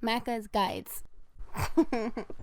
Macca's Guides.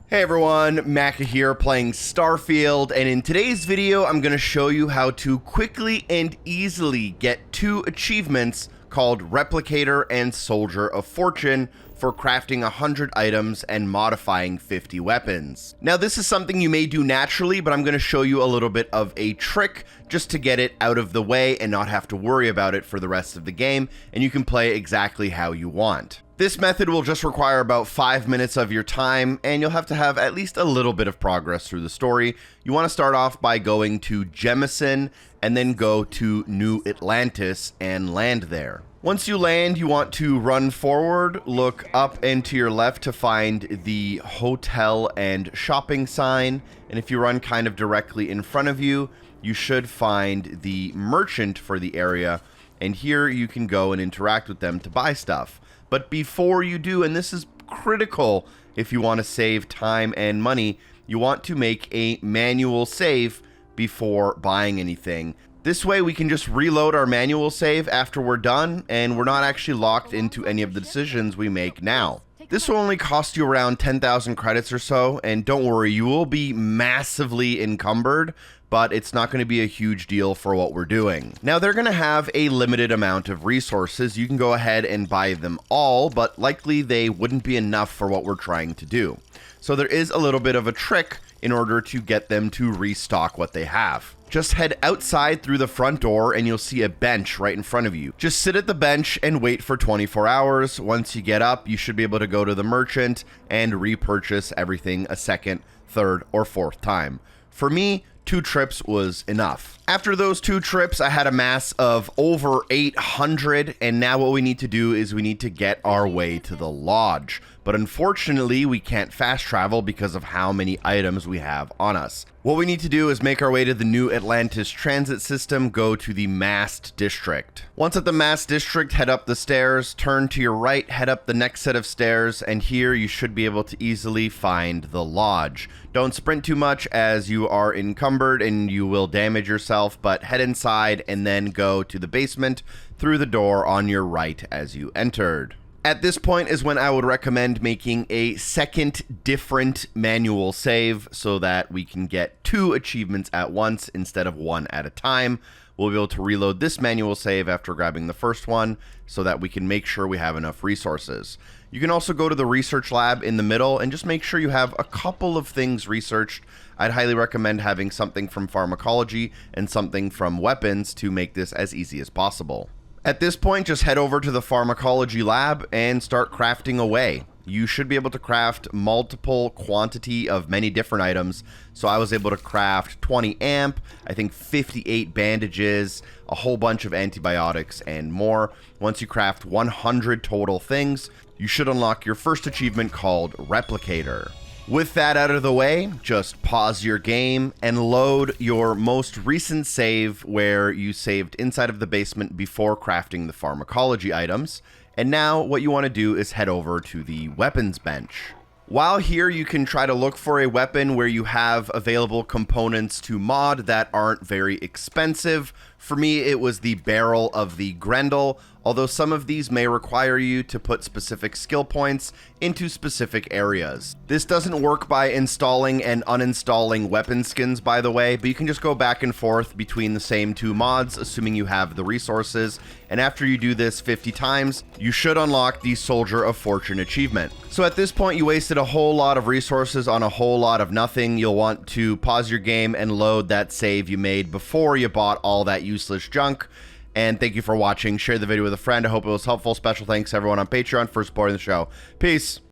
Hey everyone, Macca here playing Starfield, and in today's video I'm going to show you how to quickly and easily get two achievements called Replicator and Soldier of Fortune for crafting 100 items and modifying 50 weapons. Now this is something you may do naturally, but I'm going to show you a little bit of a trick just to get it out of the way and not have to worry about it for the rest of the game, and you can play exactly how you want. This method will just require about 5 minutes of your time, and you'll have to have at least a little bit of progress through the story. You want to start off by going to Jemison and then go to New Atlantis and land there. Once you land, you want to run forward, look up and to your left to find the hotel and shopping sign, and if you run kind of directly in front of you, you should find the merchant for the area, and here you can go and interact with them to buy stuff. But before you do, and this is critical if you want to save time and money, you want to make a manual save before buying anything. This way we can just reload our manual save after we're done, and we're not actually locked into any of the decisions we make now. This will only cost you around 10,000 credits or so, and don't worry, you will be massively encumbered, but it's not going to be a huge deal for what we're doing. Now, they're going to have a limited amount of resources. You can go ahead and buy them all, but likely they wouldn't be enough for what we're trying to do. So there is a little bit of a trick in order to get them to restock what they have. Just head outside through the front door and you'll see a bench right in front of you. Just sit at the bench and wait for 24 hours. Once you get up, you should be able to go to the merchant and repurchase everything a second, third, or fourth time. For me, 2 trips was enough. After those 2 trips, I had a mass of over 800, and now what we need to do is we need to get our way to the lodge. But unfortunately, we can't fast travel because of how many items we have on us. What we need to do is make our way to the New Atlantis transit system, go to the Mast District. Once at the Mast District, head up the stairs, turn to your right, head up the next set of stairs, and here you should be able to easily find the lodge. Don't sprint too much as you are encumbered and you will damage yourself, but head inside and then go to the basement through the door on your right as you entered. At this point is when I would recommend making a second different manual save so that we can get 2 achievements at once instead of 1 at a time. We'll be able to reload this manual save after grabbing the first one so that we can make sure we have enough resources. You can also go to the research lab in the middle and just make sure you have a couple of things researched. I'd highly recommend having something from pharmacology and something from weapons to make this as easy as possible. At this point, just head over to the pharmacology lab and start crafting away. You should be able to craft multiple quantity of many different items. So I was able to craft 20 amp, I think 58 bandages, a whole bunch of antibiotics, and more. Once you craft 100 total things, you should unlock your first achievement called Replicator. With that out of the way, just pause your game and load your most recent save where you saved inside of the basement before crafting the pharmacology items. And now what you want to do is head over to the weapons bench. While here, you can try to look for a weapon where you have available components to mod that aren't very expensive. For me, it was the barrel of the Grendel, although some of these may require you to put specific skill points into specific areas. This doesn't work by installing and uninstalling weapon skins, by the way, but you can just go back and forth between the same 2 mods, assuming you have the resources, and after you do this 50 times, you should unlock the Soldier of Fortune achievement. So at this point, you wasted a whole lot of resources on a whole lot of nothing. You'll want to pause your game and load that save you made before you bought all that useless junk. And thank you for watching. Share the video with a friend. I hope it was helpful. Special thanks to everyone on Patreon for supporting the show. Peace.